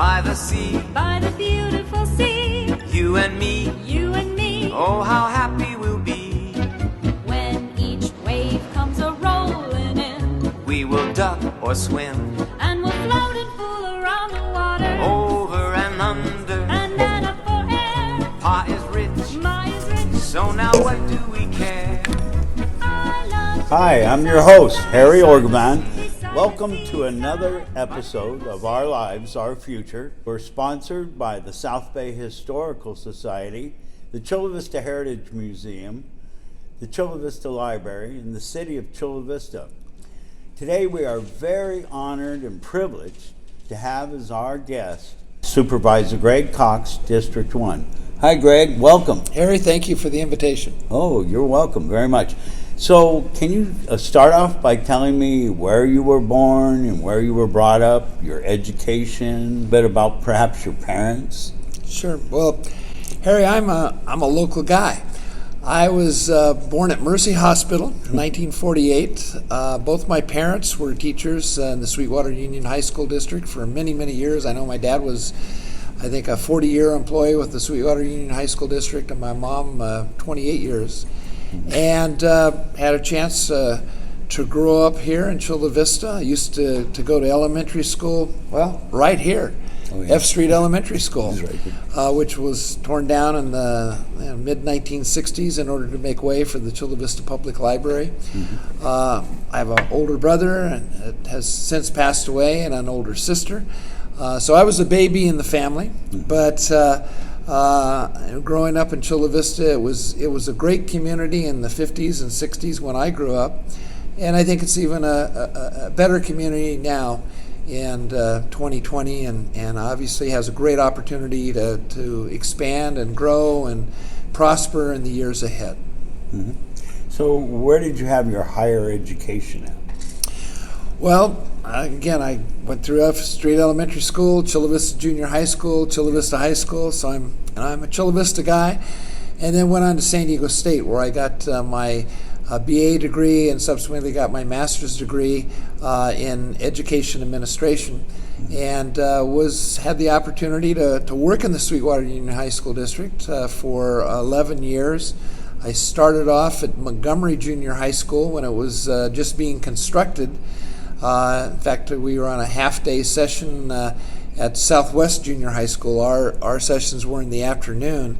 by the sea, by the beautiful sea. you and me, You and me. oh how happy we'll be. When each wave comes a-rolling in, We will duck or swim, and we'll float and fool around the water, over and under. and then up for air. Pa is rich, Ma is rich. so now what do we care? I love Hi, I'm your host, Harry Orgovan. Welcome to another episode of Our Lives, Our Future. We're sponsored by the South Bay Historical Society, the Chula Vista Heritage Museum, the Chula Vista Library, and the City of Chula Vista. Today we are very honored and privileged to have as our guest Supervisor Greg Cox, District 1. Hi Greg, welcome. Harry, thank you for the invitation. Oh, you're welcome very much. So can you start off by telling me where you were born and where you were brought up, your education, a bit about perhaps your parents? Sure. Well, Harry, I'm a local guy. I was born at Mercy Hospital in 1948. Both my parents were teachers in the Sweetwater Union High School District for many, many years. I know my dad was, I think, a 40-year employee with the Sweetwater Union High School District, and my mom 28 years. And had a chance to grow up here in Chula Vista. I used to go to elementary school, well, right here, F Street Elementary School, which was torn down in the mid-1960s in order to make way for the Chula Vista Public Library. I have an older brother and has since passed away, and an older sister. So I was a baby in the family, but growing up in Chula Vista, it was a great community in the 50s and 60s when I grew up, and I think it's even a better community now in 2020, and obviously has a great opportunity to expand and grow and prosper in the years ahead. Mm-hmm. So where did you have your higher education at? Well, again, I went through F Street Elementary School, Chula Vista Junior High School, Chula Vista High School, so I'm a Chula Vista guy, and then went on to San Diego State, where I got my BA degree and subsequently got my master's degree in education administration, and had the opportunity to work in the Sweetwater Union High School District for 11 years. I started off at Montgomery Junior High School when it was just being constructed. In fact, we were on a half-day session at Southwest Junior High School. Our sessions were in the afternoon,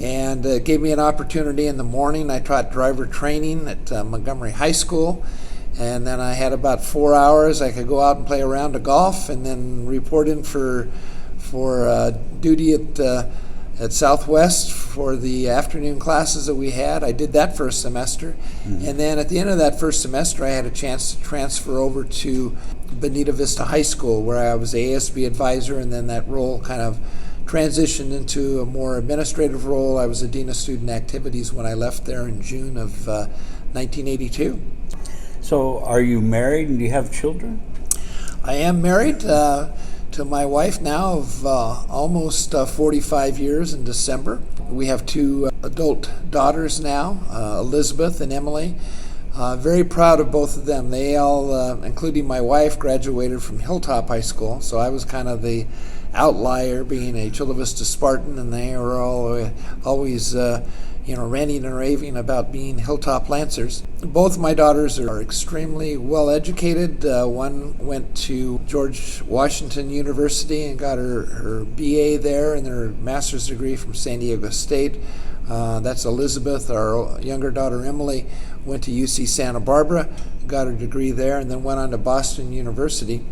and it gave me an opportunity in the morning. I taught driver training at Montgomery High School, and then I had about 4 hours. I could go out and play a round of golf, and then report in for duty at Southwest for the afternoon classes that we had. I did that for a semester, and then at the end of that first semester I had a chance to transfer over to Bonita Vista High School, where I was ASB advisor, and then that role kind of transitioned into a more administrative role. I was a Dean of Student Activities when I left there in June of 1982. So are you married and do you have children? I am married to my wife now of almost 45 years in December. We have two adult daughters now, Elizabeth and Emily. Very proud of both of them. They all, including my wife, graduated from Hilltop High School, so I was kind of the outlier, being a Chula Vista Spartan, and they were all always ranting and raving about being Hilltop Lancers. Both my daughters are extremely well educated. One went to George Washington University and got her BA there, and her master's degree from San Diego State. That's Elizabeth. Our younger daughter Emily went to UC Santa Barbara, got her degree there, and then went on to Boston University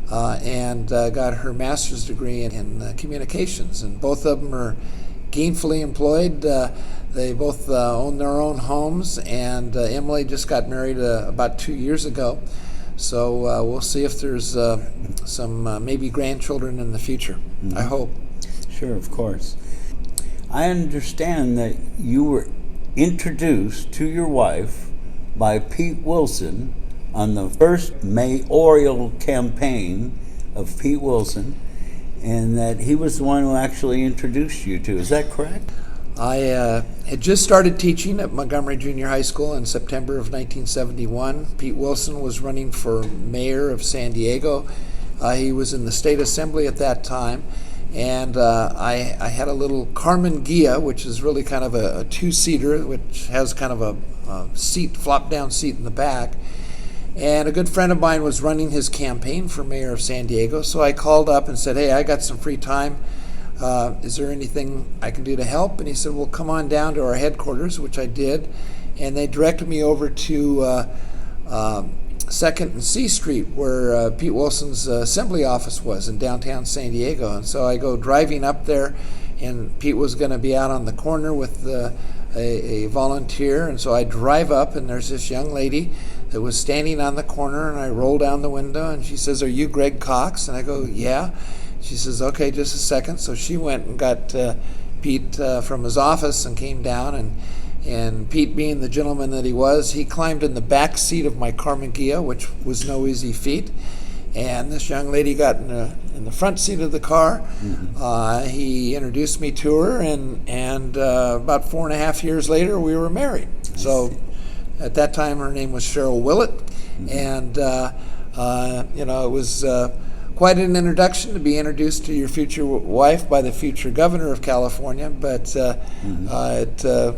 and got her master's degree in communications. And both of them are gainfully employed. They both own their own homes, and Emily just got married about 2 years ago. So we'll see if there's some maybe grandchildren in the future. I hope. Sure, of course. I understand that you were introduced to your wife by Pete Wilson on the first mayoral campaign of Pete Wilson, and that he was the one who actually introduced you to. Is that correct? I had just started teaching at Montgomery Junior High School in September of 1971. Pete Wilson was running for mayor of San Diego He was in the state assembly at that time. And I had a little Carmen Ghia, which is really kind of a two-seater, which has kind of a seat, flop-down seat in the back. And a good friend of mine was running his campaign for mayor of San Diego, so I called up and said, hey, I got some free time. Is there anything I can do to help? And he said, well, come on down to our headquarters, which I did. And they directed me over to 2nd and C Street, where Pete Wilson's assembly office was in downtown San Diego. And so I go driving up there, and Pete was going to be out on the corner with a volunteer. And so I drive up, and there's this young lady that was standing on the corner, and I roll down the window, and she says, are you Greg Cox? And I go, yeah. She says, okay, just a second. So she went and got Pete from his office and came down, and Pete, being the gentleman that he was, he climbed in the back seat of my Carmen Ghia, which was no easy feat. And this young lady got in the front seat of the car. Mm-hmm. He introduced me to her, and about 4.5 years later, we were married. So at that time, her name was Cheryl Willett. Mm-hmm. And, it was quite an introduction to be introduced to your future wife by the future governor of California, but it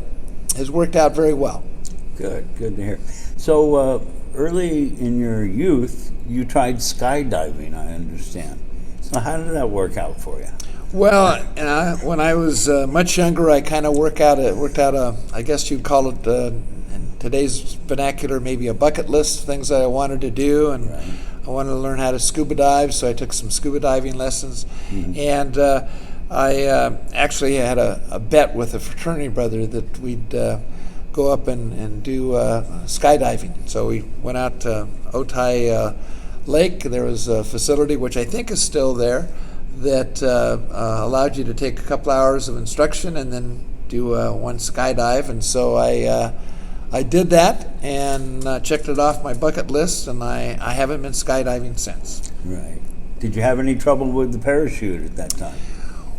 has worked out very well. Good to hear. So early in your youth, you tried skydiving, I understand. So how did that work out for you? Well, when I was much younger, I kind of worked out a, I guess you'd call it, in today's vernacular, maybe a bucket list of things that I wanted to do, and right. I wanted to learn how to scuba dive, so I took some scuba diving lessons. Mm-hmm. And I actually had a bet with a fraternity brother that we'd go up and do skydiving. So we went out to Otay Lake. There was a facility, which I think is still there, that allowed you to take a couple hours of instruction and then do one skydive. And so I did that and checked it off my bucket list, and I haven't been skydiving since. Right. Did you have any trouble with the parachute at that time?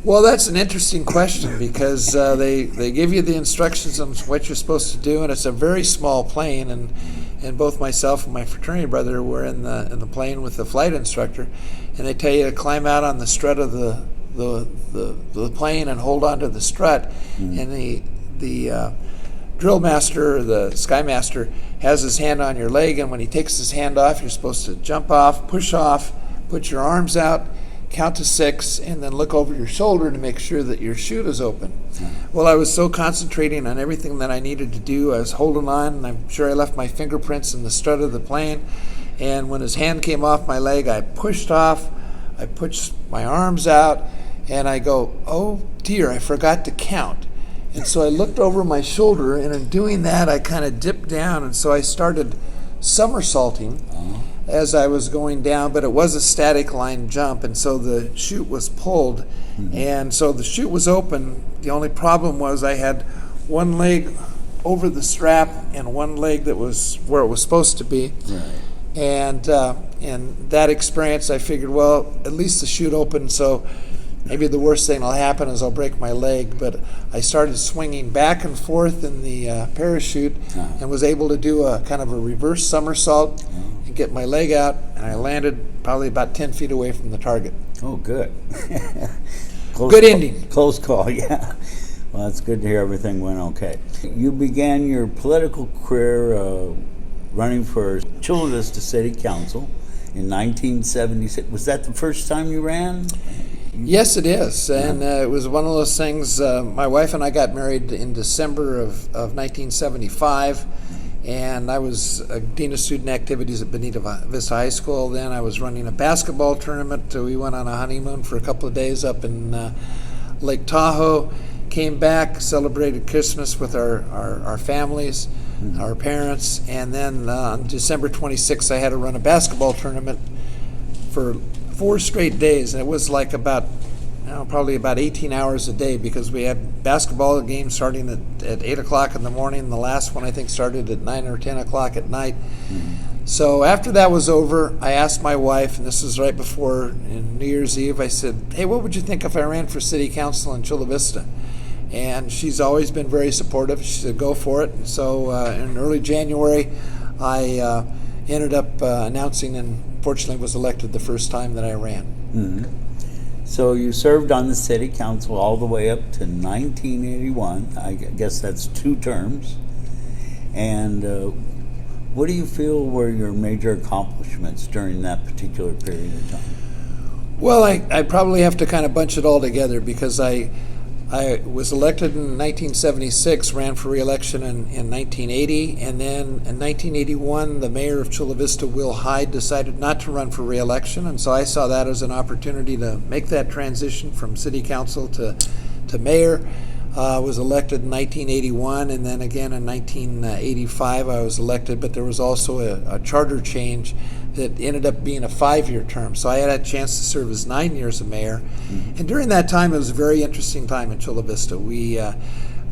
Well, that's an interesting question, because they give you the instructions on what you're supposed to do, and it's a very small plane, and both myself and my fraternity brother were in the plane with the flight instructor, and they tell you to climb out on the strut of the plane and hold on to the strut, and the drill master, the sky master, has his hand on your leg, and when he takes his hand off, you're supposed to jump off, push off, put your arms out, count to 6, and then look over your shoulder to make sure that your chute is open. Well, I was so concentrating on everything that I needed to do, I was holding on, and I'm sure I left my fingerprints in the strut of the plane, and when his hand came off my leg, I pushed off, I pushed my arms out, and I go, oh dear, I forgot to count. And so I looked over my shoulder, and in doing that, I kind of dipped down, and so I started somersaulting as I was going down, but it was a static line jump, and so the chute was pulled, and so the chute was open. The only problem was I had one leg over the strap and one leg that was where it was supposed to be. Right. And in that experience, I figured, well, at least the chute opened, so maybe the worst thing that'll happen is I'll break my leg. But I started swinging back and forth in the parachute and was able to do a kind of a reverse somersault and get my leg out, and I landed probably about 10 feet away from the target. Oh, good. Good ending. Close call, yeah. Well, it's good to hear everything went okay. You began your political career running for Chula Vista City Council in 1976. Was that the first time you ran? Yes, it is, and it was one of those things. My wife and I got married in December of 1975, and I was Dean of Student Activities at Bonita Vista High School. Then I was running a basketball tournament. We went on a honeymoon for a couple of days up in Lake Tahoe, came back, celebrated Christmas with our families, our parents, and then on December 26th, I had to run a basketball tournament for 4 straight days, and it was like probably about 18 hours a day, because we had basketball games starting at 8 o'clock in the morning. The last one, I think, started at 9 or 10 o'clock at night. So after that was over, I asked my wife, and this was right before New Year's Eve, I said, hey, what would you think if I ran for city council in Chula Vista? And she's always been very supportive. She said, go for it. So in early January, I ended up announcing in fortunately was elected the first time that I ran. So you served on the city council all the way up to 1981. I guess that's 2 terms. And what do you feel were your major accomplishments during that particular period of time? Well, I probably have to kind of bunch it all together because I was elected in 1976, ran for re-election in 1980, and then in 1981, the mayor of Chula Vista, Will Hyde, decided not to run for re-election, and so I saw that as an opportunity to make that transition from city council to mayor. Was elected in 1981, and then again in 1985 I was elected, but there was also a charter change that ended up being a 5-year term. So I had a chance to serve as 9 years as mayor. And during that time, it was a very interesting time in Chula Vista. We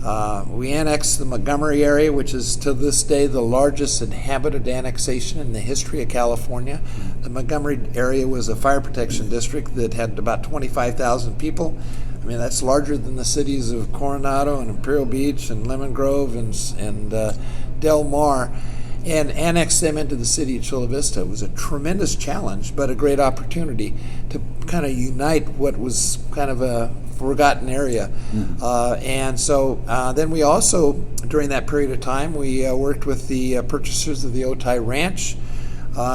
annexed the Montgomery area, which is to this day the largest inhabited annexation in the history of California. The Montgomery area was a fire protection district that had about 25,000 people. I mean, that's larger than the cities of Coronado and Imperial Beach and Lemon Grove and Del Mar, and annexed them into the city of Chula Vista. It was a tremendous challenge, but a great opportunity to kind of unite what was kind of a forgotten area. And so then we also, during that period of time, we worked with the purchasers of the Otay Ranch,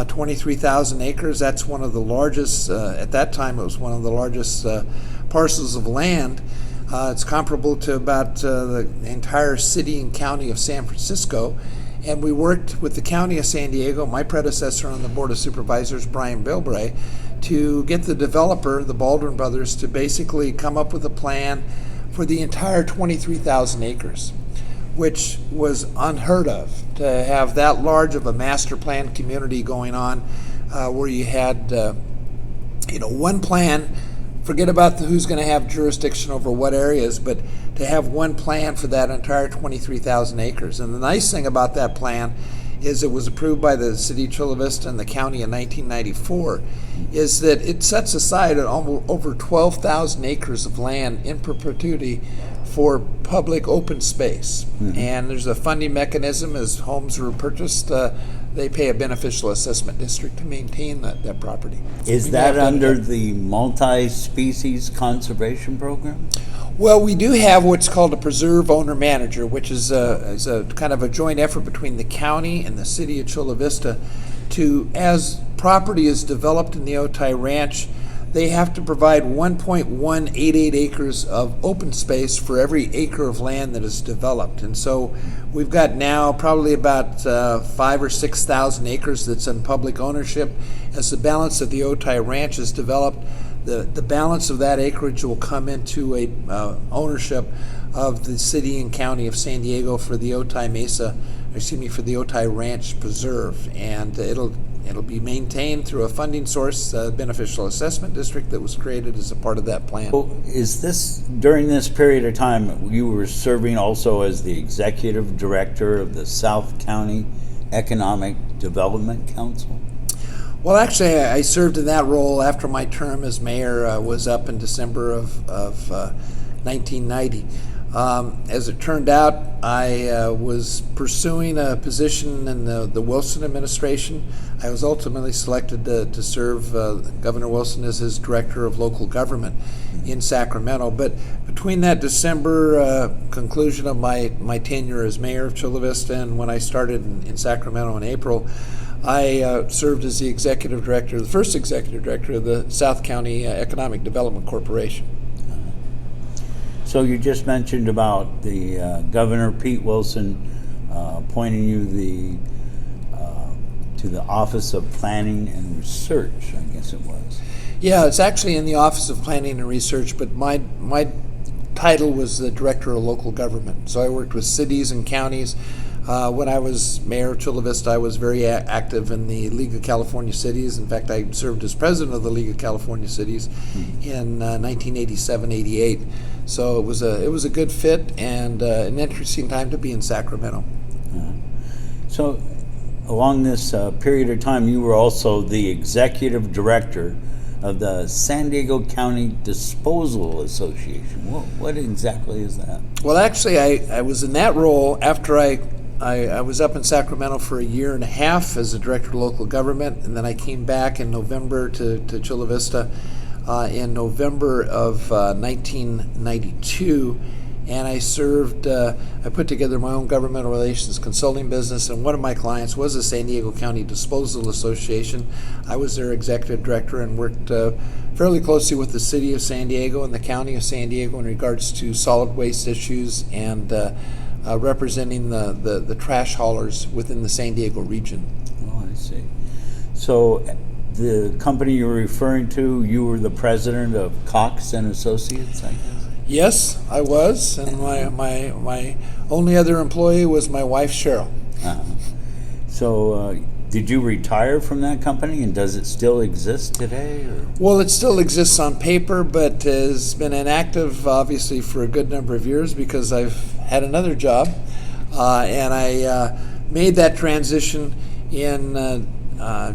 23,000 acres. That's one of the largest, at that time it was one of the largest parcels of land. It's comparable to about the entire city and county of San Francisco. And we worked with the county of San Diego, my predecessor on the Board of Supervisors, Brian Bilbray, to get the developer, the Baldwin brothers, to basically come up with a plan for the entire 23,000 acres, which was unheard of, to have that large of a master plan community going on, where you had one plan. Forget about who's going to have jurisdiction over what areas, but to have one plan for that entire 23,000 acres. And the nice thing about that plan is it was approved by the city of Chula Vista and the county in 1994, is that it sets aside over 12,000 acres of land in perpetuity for public open space. And there's a funding mechanism. As homes are purchased, they pay a beneficial assessment district to maintain that property. Is that under the multi-species conservation program? Well, we do have what's called a preserve owner manager, which is a kind of a joint effort between the county and the city of Chula Vista to, as property is developed in the Otay Ranch, they have to provide 1.188 acres of open space for every acre of land that is developed. And so we've got now probably about 5,000 or 6,000 acres that's in public ownership. As the balance of the Otay Ranch is developed, the balance of that acreage will come into a ownership of the city and county of San Diego for the Otay for the Otay Ranch Preserve, and it'll be maintained through a funding source, beneficial assessment district that was created as a part of that plan. Well, is this, during this period of time, you were serving also as the executive director of the South County Economic Development Council? Well, actually, I served in that role after my term as mayor was up in December of 1990. As it turned out, I was pursuing a position in the Wilson administration. I was ultimately selected to serve Governor Wilson as his director of local government in Sacramento. But between that December conclusion of my tenure as mayor of Chula Vista and when I started in Sacramento in April, I served as the executive director, the first executive director of the South County Economic Development Corporation. So you just mentioned about the Governor Pete Wilson appointing you to the Office of Planning and Research, I guess it was. Yeah, it's actually in the Office of Planning and Research, but my title was the Director of Local Government. So I worked with cities and counties. When I was mayor of Chula Vista, I was very active in the League of California Cities. In fact, I served as president of the League of California Cities in 1987-88. So it was a good fit and an interesting time to be in Sacramento. So along this period of time, you were also the executive director of the San Diego County Disposal Association. What exactly is that? Well, actually, I was in that role after I I was up in Sacramento for a year and a half as a director of local government, and then I came back in November to Chula Vista in November of 1992, and I served, I put together my own governmental relations consulting business, and one of my clients was the San Diego County Disposal Association. I was their executive director and worked fairly closely with the city of San Diego and the county of San Diego in regards to solid waste issues and representing the trash haulers within the San Diego region. Oh, I see. So the company you're referring to, you were the president of Cox and Associates, I guess? Yes, I was, and my only other employee was my wife, Cheryl. Uh-huh. So did you retire from that company, and does it still exist today? Or? Well, it still exists on paper, but has been inactive, obviously, for a good number of years because I've had another job, and I made that transition in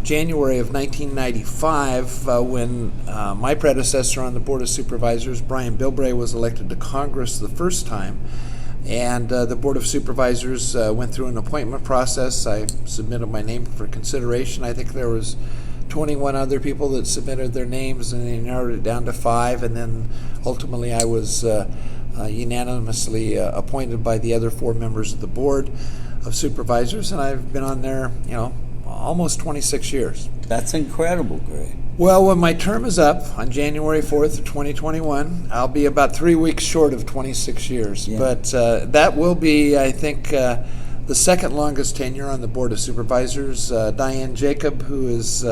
January of 1995 when my predecessor on the Board of Supervisors, Brian Bilbray, was elected to Congress the first time. And the Board of Supervisors went through an appointment process. I submitted my name for consideration. I think there was 21 other people that submitted their names, and they narrowed it down to 5. And then ultimately I was unanimously appointed by the other 4 members of the Board of Supervisors, and I've been on there, almost 26 years. That's incredible, Greg. Well, when my term is up on January 4th of 2021, I'll be about 3 weeks short of 26 years. Yeah. But that will be, I think, the second longest tenure on the Board of Supervisors. Diane Jacob, who has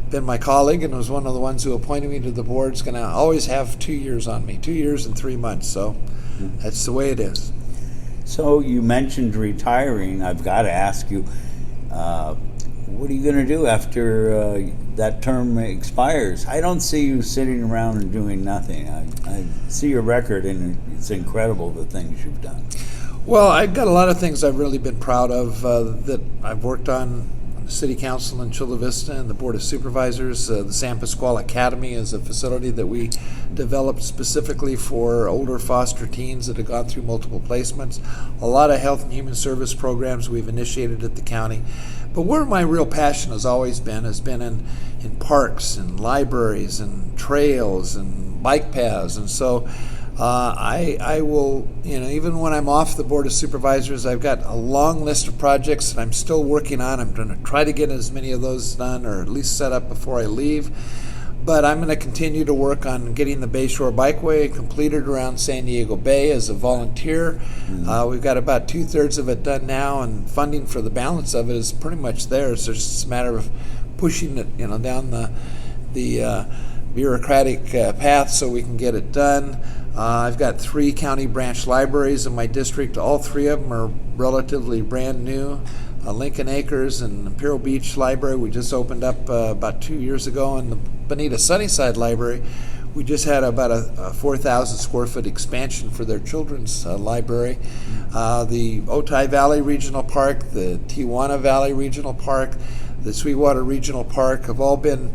been my colleague and was one of the ones who appointed me to the board, is going to always have 2 years on me, 2 years and 3 months. So that's the way it is. So you mentioned retiring. I've got to ask you, what are you going to do after that term expires? I don't see you sitting around and doing nothing. I see your record, and it's incredible the things you've done. Well, I've got a lot of things I've really been proud of that I've worked on the City Council in Chula Vista and the Board of Supervisors. The San Pasqual Academy is a facility that we developed specifically for older foster teens that have gone through multiple placements. A lot of health and human service programs we've initiated at the county. But where my real passion has always been in parks and libraries and trails and bike paths. And so I will, even when I'm off the Board of Supervisors, I've got a long list of projects that I'm still working on. I'm going to try to get as many of those done or at least set up before I leave. But I'm going to continue to work on getting the Bayshore Bikeway completed around San Diego Bay as a volunteer. We've got about 2/3 of it done now, and funding for the balance of it is pretty much there. So it's just a matter of pushing it, down the bureaucratic path so we can get it done. I've got 3 county branch libraries in my district. All 3 of them are relatively brand new. Lincoln Acres and Imperial Beach Library we just opened up about 2 years ago, and the Bonita Sunnyside Library we just had about a 4,000 square foot expansion for their children's library. The Otay Valley Regional Park, the Tijuana Valley Regional Park, the Sweetwater Regional Park have all been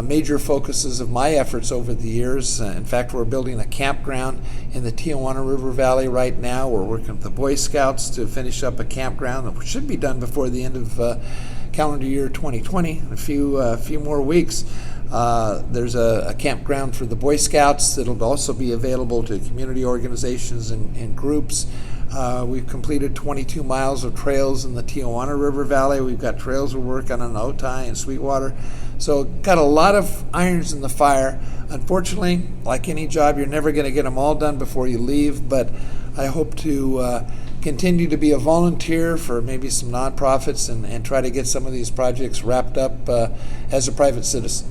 major focuses of my efforts over the years. In fact, we're building a campground in the Tijuana River Valley right now. We're working with the Boy Scouts to finish up a campground that should be done before the end of calendar year 2020, a few more weeks. There's a campground for the Boy Scouts that'll also be available to community organizations and groups. We've completed 22 miles of trails in the Tijuana River Valley. We've got trails we're working on Otay and Sweetwater. So got a lot of irons in the fire. Unfortunately, like any job, you're never going to get them all done before you leave, but I hope to continue to be a volunteer for maybe some nonprofits and try to get some of these projects wrapped up as a private citizen.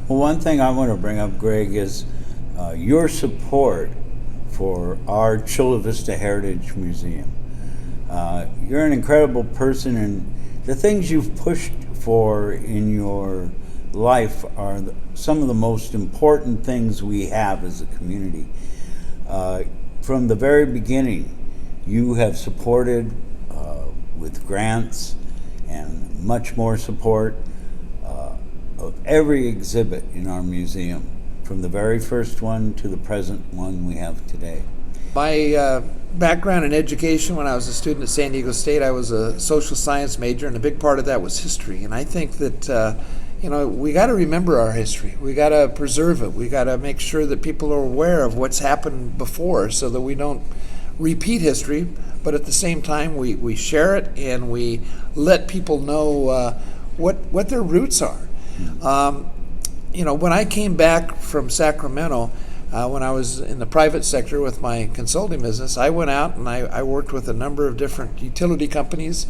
Well, one thing I want to bring up, Greg, is your support for our Chula Vista Heritage Museum. You're an incredible person, and the things you've pushed for in your life are some of the most important things we have as a community. From the very beginning, you have supported with grants and much more support of every exhibit in our museum, from the very first one to the present one we have today. My background in education, when I was a student at San Diego State, I was a social science major, and a big part of that was history. And I think that we got to remember our history. We got to preserve it. We got to make sure that people are aware of what's happened before, so that we don't repeat history, but at the same time we share it and we let people know what their roots are. When I came back from Sacramento, when I was in the private sector with my consulting business, I went out and I worked with a number of different utility companies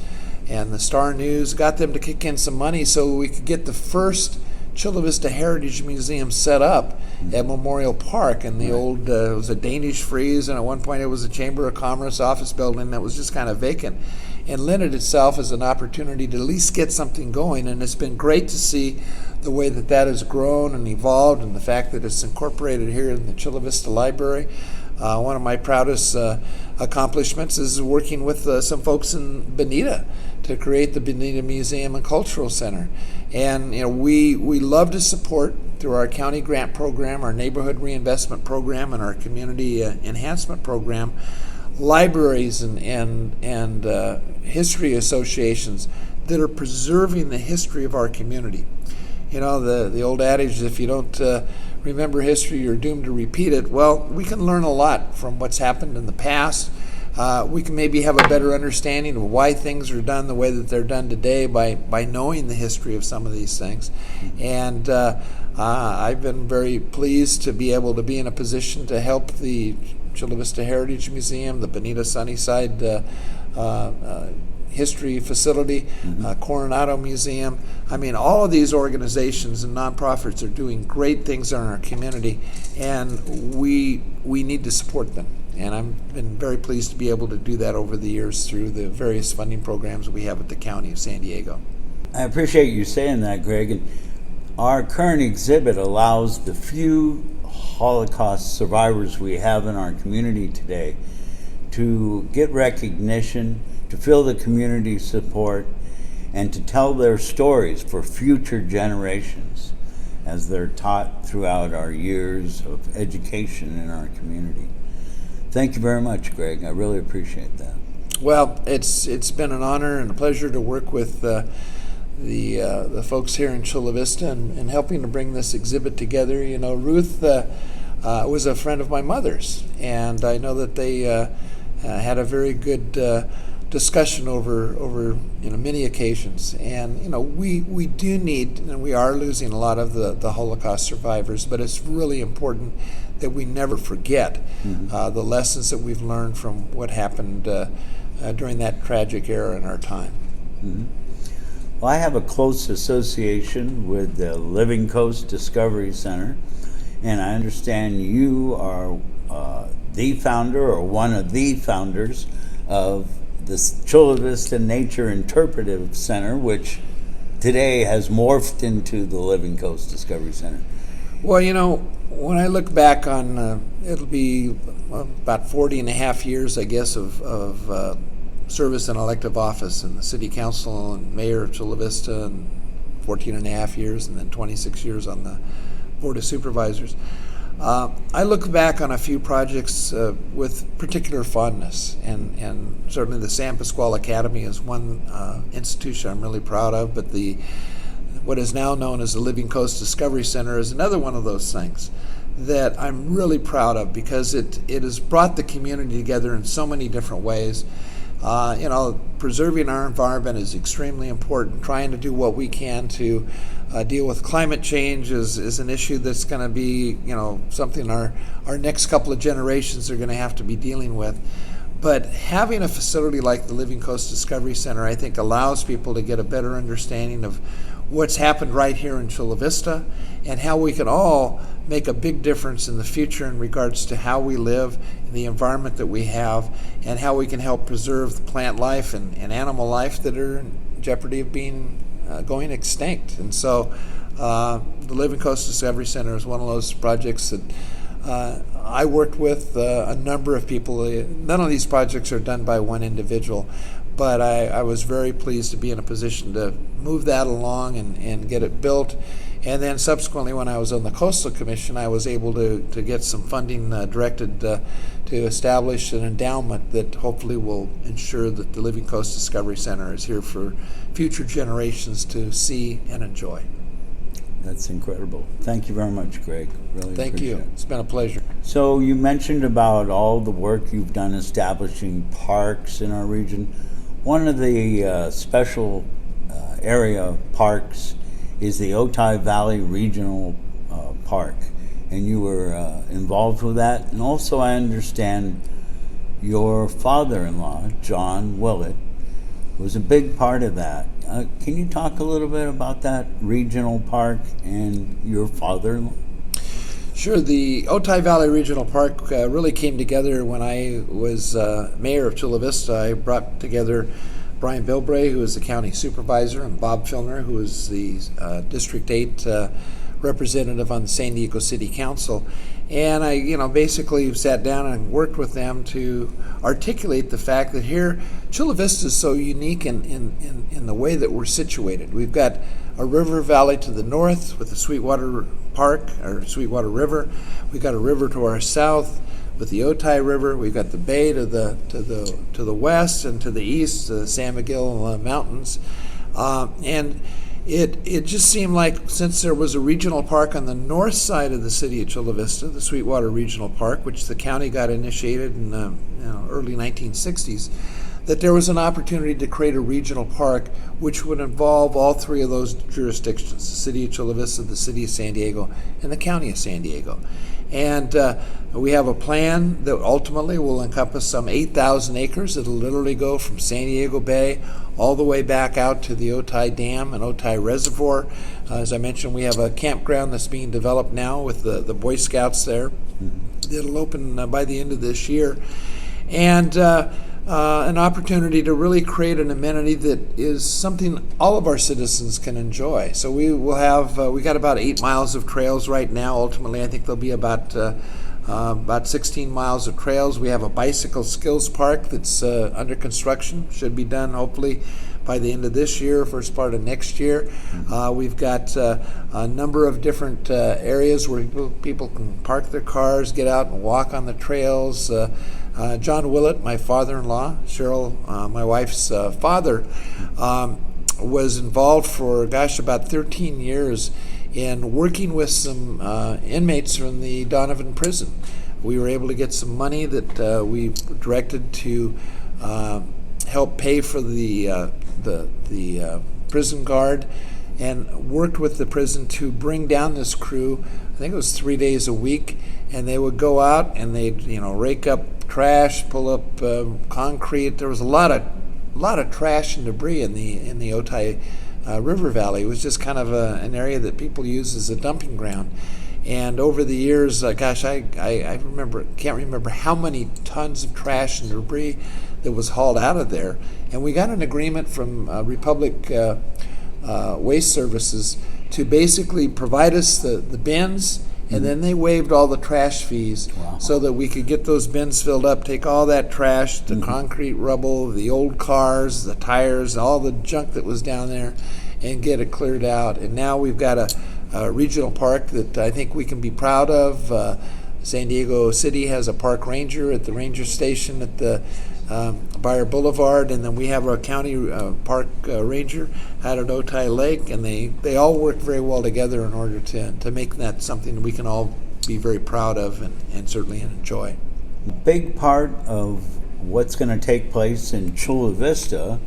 and the Star News, got them to kick in some money so we could get the first Chula Vista Heritage Museum set up at Memorial Park in the old, it was a Danish frieze, and at one point it was a Chamber of Commerce office building that was just kind of vacant, and lended itself as an opportunity to at least get something going. And it's been great to see the way that has grown and evolved, and the fact that it's incorporated here in the Chula Vista Library. One of my proudest accomplishments is working with some folks in Bonita to create the Bonita Museum and Cultural Center. And we love to support, through our county grant program, our neighborhood reinvestment program, and our community enhancement program, libraries and history associations that are preserving the history of our community. The old adage is, if you don't remember history, you're doomed to repeat it. Well, we can learn a lot from what's happened in the past. We can maybe have a better understanding of why things are done the way that they're done today by knowing the history of some of these things. And I've been very pleased to be able to be in a position to help the Chula Vista Heritage Museum, the Bonita Sunnyside History Facility, Coronado Museum. I mean, all of these organizations and nonprofits are doing great things in our community, and we need to support them. And I've been very pleased to be able to do that over the years through the various funding programs we have at the County of San Diego. I appreciate you saying that, Greg. And our current exhibit allows the few Holocaust survivors we have in our community today to get recognition, to feel the community support, and to tell their stories for future generations as they're taught throughout our years of education in our community. Thank you very much, Greg. I really appreciate that. Well, it's been an honor and a pleasure to work with the folks here in Chula Vista and helping to bring this exhibit together. Ruth was a friend of my mother's, and I know that they had a very good discussion over many occasions. And we do need, and we are losing a lot of the Holocaust survivors, but it's really important that we never forget the lessons that we've learned from what happened during that tragic era in our time. Well, I have a close association with the Living Coast Discovery Center, and I understand you are the founder, or one of the founders, of the Chula Vista Nature Interpretive Center, which today has morphed into the Living Coast Discovery Center. Well, when I look back on, it'll be about 40 and a half years, I guess, of service in elective office in the city council and mayor of Chula Vista, and 14 and a half years, and then 26 years on the board of supervisors. I look back on a few projects with particular fondness, and certainly the San Pasqual Academy is one institution I'm really proud of, but what is now known as the Living Coast Discovery Center is another one of those things that I'm really proud of, because it has brought the community together in so many different ways. Preserving our environment is extremely important. Trying to do what we can to deal with climate change is an issue that's going to be, something our next couple of generations are going to have to be dealing with. But having a facility like the Living Coast Discovery Center, I think, allows people to get a better understanding of what's happened right here in Chula Vista, and how we can all make a big difference in the future in regards to how we live, the environment that we have, and how we can help preserve the plant life and animal life that are in jeopardy of going extinct. And so the Living Coast Discovery Center is one of those projects that I worked with a number of people. None of these projects are done by one individual, but I was very pleased to be in a position to move that along and get it built And then subsequently, when I was on the Coastal Commission, I was able to get some funding directed to establish an endowment that hopefully will ensure that the Living Coast Discovery Center is here for future generations to see and enjoy. That's incredible. Thank you very much, Greg. Really Thank appreciate you. it. It's been a pleasure. So you mentioned about all the work you've done establishing parks in our region. One of the special area parks is the Otay Valley Regional Park, and you were involved with that. And also I understand your father-in-law, John Willett, was a big part of that. Can you talk a little bit about that regional park and your father-in-law? Sure. The Otay Valley Regional Park really came together when I was mayor of Chula Vista. I brought together Brian Bilbray, who is the county supervisor, and Bob Filner, who is the District 8 representative on the San Diego City Council. And I, basically sat down and worked with them to articulate the fact that here, Chula Vista is so unique in the way that we're situated. We've got a river valley to the north with the Sweetwater Park, or Sweetwater River. We've got a river to our south with the Otay River. We've got the bay to the west, and to the east, the San Miguel Mountains. And it just seemed like, since there was a regional park on the north side of the city of Chula Vista, the Sweetwater Regional Park, which the county got initiated in the early 1960s, that there was an opportunity to create a regional park which would involve all three of those jurisdictions: the city of Chula Vista, the city of San Diego, and the county of San Diego. And we have a plan that ultimately will encompass some 8,000 acres. It'll literally go from San Diego Bay all the way back out to the Otay Dam and Otay Reservoir. As I mentioned, we have a campground that's being developed now with the Boy Scouts there. It'll open by the end of this year. And an opportunity to really create an amenity that is something all of our citizens can enjoy. So we will have, we got about 8 miles of trails right now. Ultimately, I think there'll be about 16 miles of trails. We have a bicycle skills park that's under construction. Should be done hopefully by the end of this year, first part of next year. We've got a number of different areas where people can park their cars, get out and walk on the trails. John Willett, my father-in-law, Cheryl, my wife's father, was involved for, about 13 years in working with some inmates from the Donovan prison. We were able to get some money that we directed to help pay for the prison guard, and worked with the prison to bring down this crew. I think it was 3 days a week, and they would go out and they'd rake up trash, pull up concrete. There was a lot of trash and debris in the Otay River Valley. It was just kind of an area that people use as a dumping ground. And over the years, I can't remember how many tons of trash and debris that was hauled out of there. And we got an agreement from Republic Waste Services to basically provide us the bins, and then they waived all the trash fees. Wow. So that we could get those bins filled up, take all that trash, the concrete rubble, the old cars, the tires, all the junk that was down there, and get it cleared out. And now we've got a regional park that I think we can be proud of. San Diego City has a park ranger at the ranger station at the Bayer Boulevard, and then we have our county park ranger out at Otay Lake, and they all work very well together in order to make that something that we can all be very proud of and certainly enjoy. A big part of what's going to take place in Chula Vista,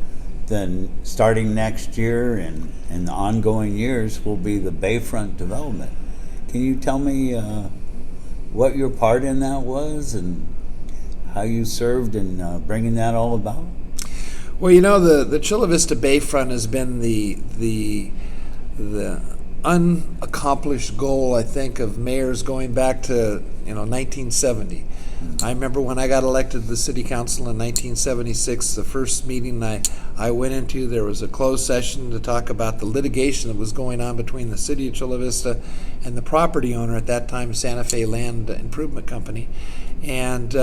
then starting next year and the ongoing years, will be the Bayfront Development. Can you tell me what your part in that was and how you served in bringing that all about? Well, the Chula Vista Bayfront has been the unaccomplished goal, I think, of mayors going back to 1970. I remember when I got elected to the city council in 1976, the first meeting I went into, there was a closed session to talk about the litigation that was going on between the city of Chula Vista and the property owner at that time, Santa Fe Land Improvement Company. And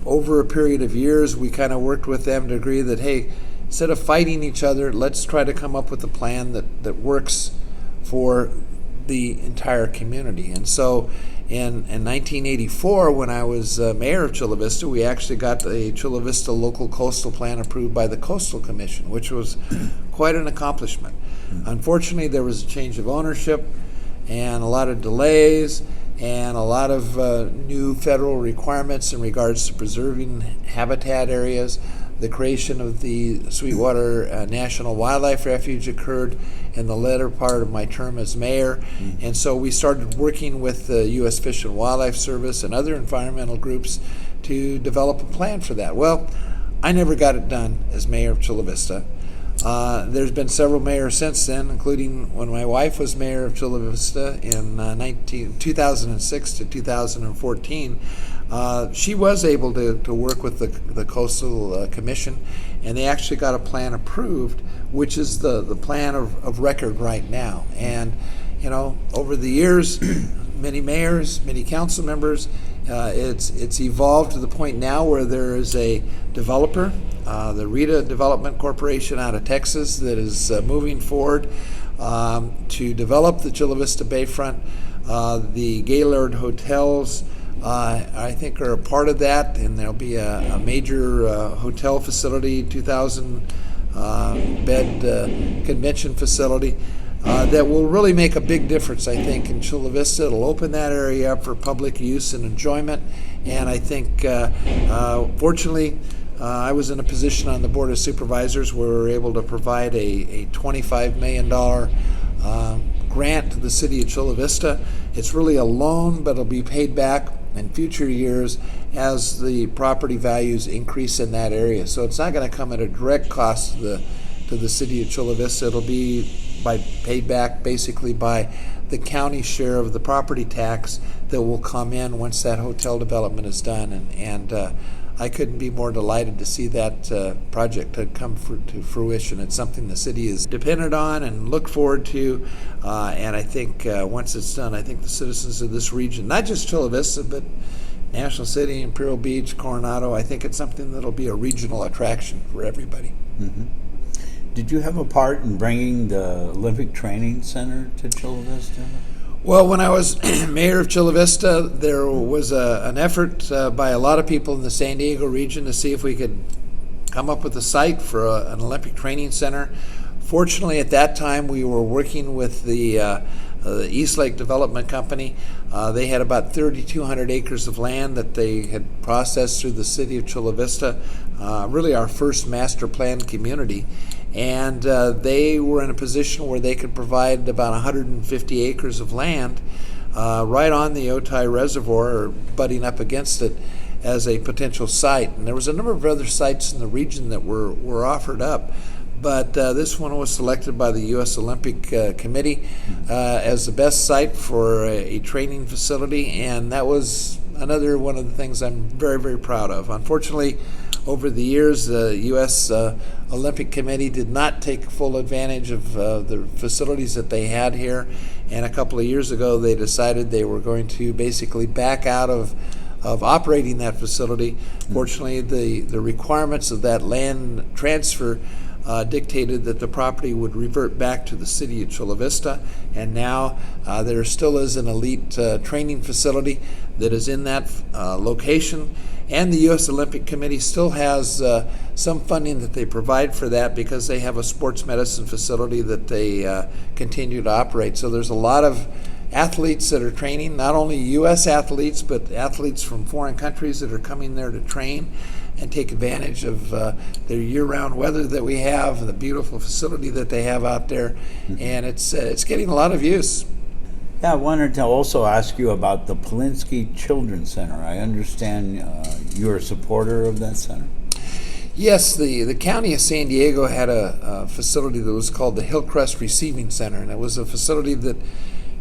over a period of years, we kind of worked with them to agree that, hey, instead of fighting each other, let's try to come up with a plan that works for the entire community. And so in 1984, when I was mayor of Chula Vista, we actually got a Chula Vista local coastal plan approved by the Coastal Commission, which was quite an accomplishment. Unfortunately, there was a change of ownership and a lot of delays and a lot of new federal requirements in regards to preserving habitat areas. The creation of the Sweetwater National Wildlife Refuge occurred in the latter part of my term as mayor. And so we started working with the U.S. Fish and Wildlife Service and other environmental groups to develop a plan for that. Well, I never got it done as mayor of Chula Vista. There's been several mayors since then, including when my wife was mayor of Chula Vista in 2006 to 2014. She was able to work with the Coastal Commission, and they actually got a plan approved, which is the plan of record right now. And, over the years, many mayors, many council members, it's evolved to the point now where there is a developer, the Rita Development Corporation out of Texas, that is moving forward to develop the Chula Vista Bayfront. The Gaylord Hotels, I think, are a part of that, and there'll be a major hotel facility, 2,000 bed convention facility that will really make a big difference, I think, in Chula Vista. It'll open that area up for public use and enjoyment, and I think, fortunately, I was in a position on the Board of Supervisors where we were able to provide a $25 million grant to the city of Chula Vista. It's really a loan, but it'll be paid back in future years as the property values increase in that area. So it's not going to come at a direct cost to the city of Chula Vista. It'll be paid back basically by the county share of the property tax that will come in once that hotel development is done. And I couldn't be more delighted to see that project to come to fruition. It's something the city is dependent on and look forward to. And I think once it's done, I think the citizens of this region, not just Chula Vista, but National City, Imperial Beach, Coronado, I think it's something that'll be a regional attraction for everybody. Mm-hmm. Did you have a part in bringing the Olympic Training Center to Chula Vista? Well, when I was mayor of Chula Vista, there was an effort by a lot of people in the San Diego region to see if we could come up with a site for an Olympic Training Center. Fortunately, at that time, we were working with the East Lake Development Company. They had about 3,200 acres of land that they had processed through the city of Chula Vista, really our first master planned community. And they were in a position where they could provide about 150 acres of land right on the Otay Reservoir, or butting up against it, as a potential site. And there was a number of other sites in the region that were offered up, but this one was selected by the U.S. Olympic Committee as the best site for a training facility, and that was another one of the things I'm very, very proud of. Unfortunately, over the years, the U.S. Olympic Committee did not take full advantage of the facilities that they had here, and a couple of years ago they decided they were going to basically back out of operating that facility. Fortunately, the requirements of that land transfer dictated that the property would revert back to the city of Chula Vista, and now there still is an elite training facility that is in that location. And the U.S. Olympic Committee still has some funding that they provide for that, because they have a sports medicine facility that they continue to operate. So there's a lot of athletes that are training, not only U.S. athletes, but athletes from foreign countries that are coming there to train and take advantage of the year-round weather that we have, the beautiful facility that they have out there, and it's getting a lot of use. Yeah, I wanted to also ask you about the Polinsky Children's Center. I understand you're a supporter of that center. Yes, the county of San Diego had a facility that was called the Hillcrest Receiving Center, and it was a facility that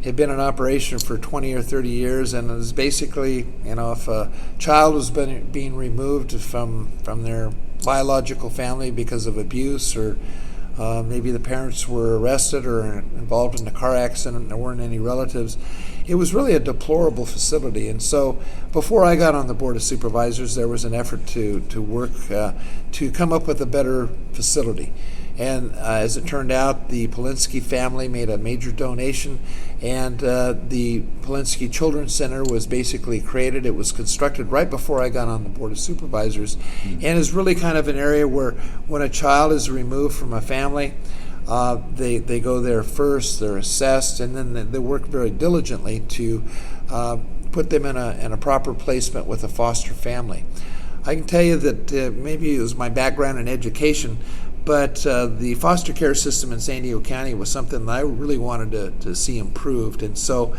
had been in operation for 20 or 30 years, and it was basically, if a child was being removed from their biological family because of abuse, or maybe the parents were arrested or involved in a car accident and there weren't any relatives, it was really a deplorable facility. And so before I got on the Board of Supervisors, there was an effort to work to come up with a better facility. And as it turned out, the Polinsky family made a major donation, and the Polinsky Children's Center was basically created. It was constructed right before I got on the Board of Supervisors, and is really kind of an area where when a child is removed from a family, they go there first, they're assessed, and then they work very diligently to put them in a proper placement with a foster family. I can tell you that maybe it was my background in education, but the foster care system in San Diego County was something that I really wanted to see improved. And so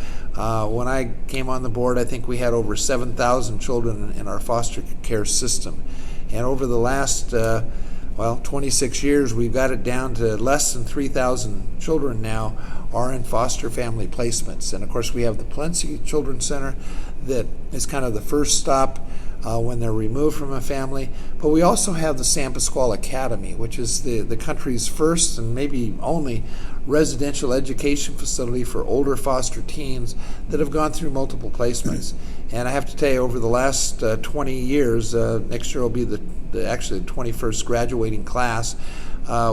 when I came on the board, I think we had over 7,000 children in our foster care system. And over the last 26 years, we've got it down to less than 3,000 children now are in foster family placements. And of course, we have the Polinsky Children's Center that is kind of the first stop when they're removed from a family. But we also have the San Pasqual Academy, which is the country's first and maybe only residential education facility for older foster teens that have gone through multiple placements. And I have to tell you, over the last 20 years, next year will be actually the 21st graduating class,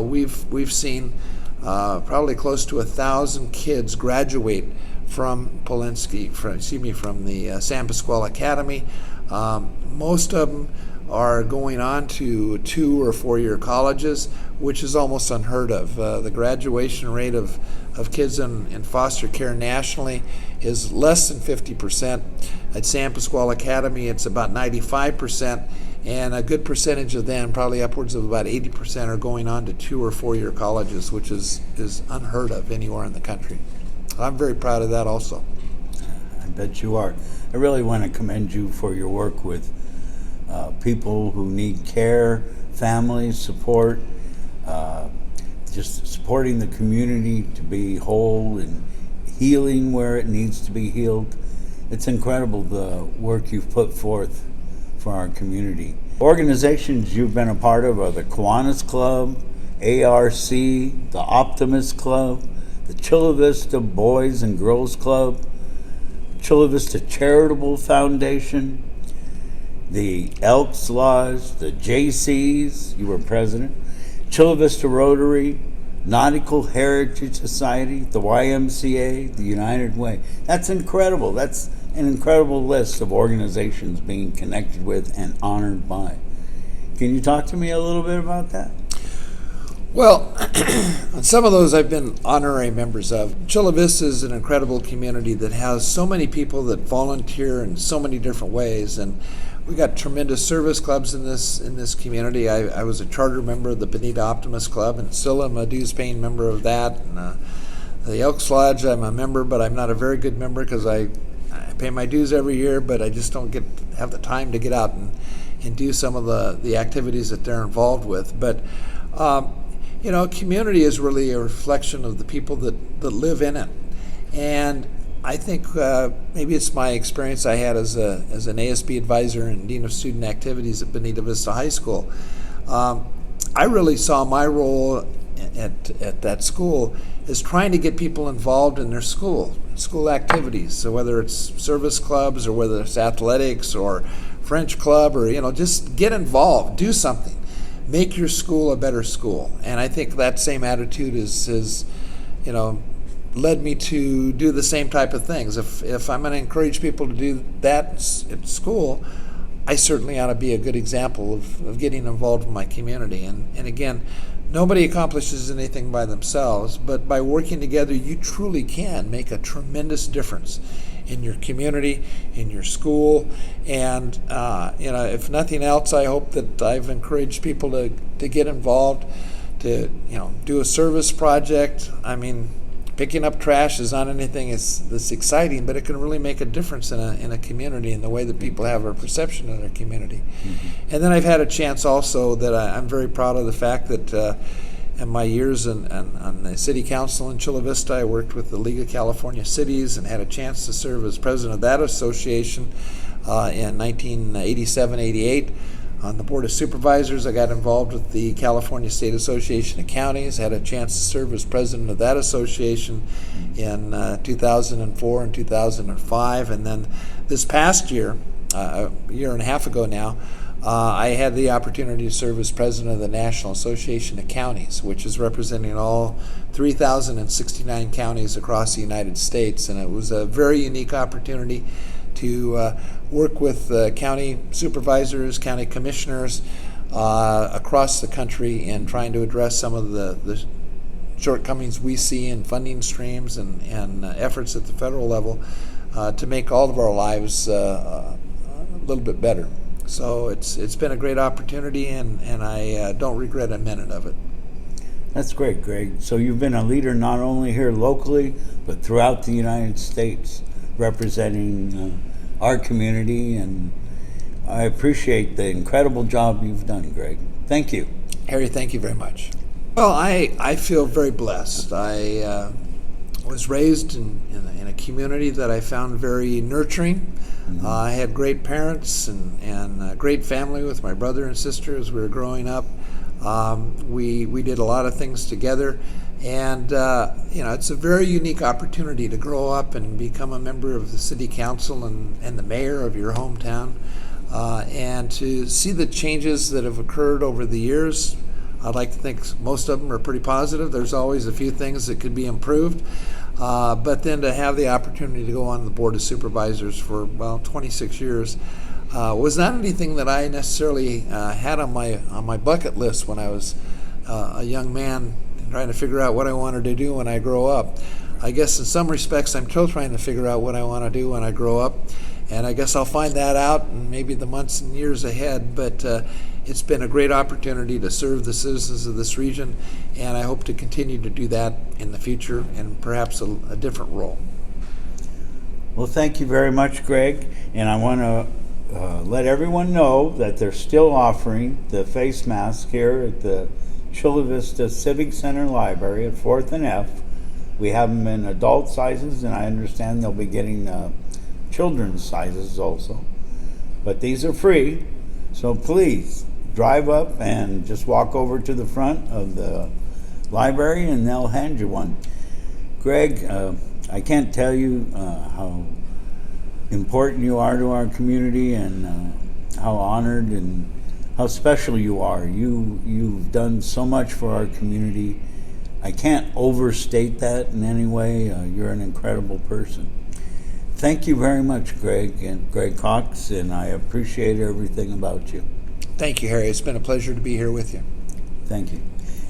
we've seen probably close to 1,000 kids graduate from Polinsky, from the San Pasqual Academy. Most of them are going on to 2 or 4 year colleges, which is almost unheard of. The graduation rate of kids in foster care nationally is less than 50%. At San Pasqual Academy, it's about 95%, and a good percentage of them, probably upwards of about 80%, are going on to 2 or 4 year colleges, which is unheard of anywhere in the country. I'm very proud of that also. I bet you are. I really want to commend you for your work with people who need care, families, support, just supporting the community to be whole and healing where it needs to be healed. It's incredible the work you've put forth for our community. Organizations you've been a part of are the Kiwanis Club, ARC, the Optimist Club, the Chula Vista Boys and Girls Club, Chula Vista Charitable Foundation, the Elks Lodge, the JCs, you were president, Chula Vista Rotary, Nautical Heritage Society, the YMCA, the United Way. That's incredible. That's an incredible list of organizations being connected with and honored by. Can you talk to me a little bit about that? Well, on some of those I've been honorary members of. Chula Vista is an incredible community that has so many people that volunteer in so many different ways, and we got tremendous service clubs in this community. I was a charter member of the Bonita Optimist Club, and still am a dues-paying member of that. And the Elks Lodge, I'm a member, but I'm not a very good member because I pay my dues every year, but I just don't have the time to get out and do some of the activities that they're involved with. But community is really a reflection of the people that live in it. And I think maybe it's my experience I had as an ASB advisor and Dean of Student Activities at Bonita Vista High School. I really saw my role at that school is trying to get people involved in their school activities. So whether it's service clubs or whether it's athletics or French club or, just get involved, do something. Make your school a better school. And I think that same attitude is led me to do the same type of things. If I'm going to encourage people to do that at school, I certainly ought to be a good example of getting involved in my community. And again, nobody accomplishes anything by themselves, but by working together, you truly can make a tremendous difference in your community, in your school. And if nothing else, I hope that I've encouraged people to get involved, to do a service project. I mean, picking up trash is not anything that's exciting, but it can really make a difference in a community in the way that people have a perception of their community. Mm-hmm. And then I've had a chance also that I'm very proud of the fact that in my years on the city council in Chula Vista, I worked with the League of California Cities and had a chance to serve as president of that association in 1987-88. On the Board of Supervisors, I got involved with the California State Association of Counties. Had a chance to serve as president of that association in 2004 and 2005. And then this past year, a year and a half ago now, I had the opportunity to serve as president of the National Association of Counties, which is representing all 3,069 counties across the United States. And it was a very unique opportunity to work with county supervisors, county commissioners across the country in trying to address some of the shortcomings we see in funding streams and efforts at the federal level to make all of our lives a little bit better. So it's been a great opportunity, and I don't regret a minute of it. That's great, Greg. So you've been a leader not only here locally, but throughout the United States, representing our community, and I appreciate the incredible job you've done, Greg. Thank you. Harry, thank you very much. Well, I feel very blessed. I was raised in a community that I found very nurturing. I had great parents and a great family with my brother and sister as we were growing up. We did a lot of things together, and it's a very unique opportunity to grow up and become a member of the city council and the mayor of your hometown, and to see the changes that have occurred over the years. I'd like to think most of them are pretty positive. There's always a few things that could be improved, but then to have the opportunity to go on the Board of Supervisors for 26 years was not anything that I necessarily had on my bucket list when I was a young man trying to figure out what I wanted to do when I grow up. I guess in some respects I'm still trying to figure out what I want to do when I grow up, and I guess I'll find that out in maybe the months and years ahead, but it's been a great opportunity to serve the citizens of this region, and I hope to continue to do that in the future in perhaps a different role. Well, thank you very much, Greg, and I want to let everyone know that they're still offering the face mask here at the Chula Vista Civic Center Library at 4th and F. We have them in adult sizes, and I understand they'll be getting children's sizes also. But these are free, so please drive up and just walk over to the front of the library and they'll hand you one. Greg, I can't tell you how important you are to our community and how honored and how special you are. You've done so much for our community. I can't overstate that in any way. You're an incredible person. Thank you very much, Greg and Greg Cox, and I appreciate everything about you. Thank you, Harry. It's been a pleasure to be here with you. Thank you.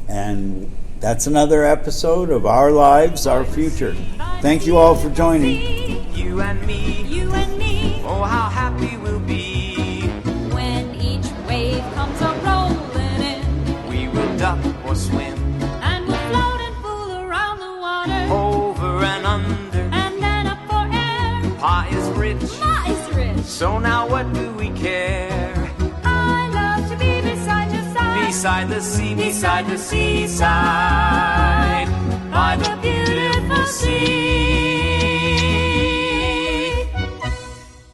And that's another episode of Our Lives, Our Future. Thank you all for joining. You and me, You and me, oh how happy we'll be. when each wave comes a-rolling in, We will duck or swim, and we'll float and fool around the water, over and under. and then up for air. Pa is rich, Ma is rich. so now what do we care? I love to be beside your side, Beside the sea, beside the seaside, by the beautiful sea.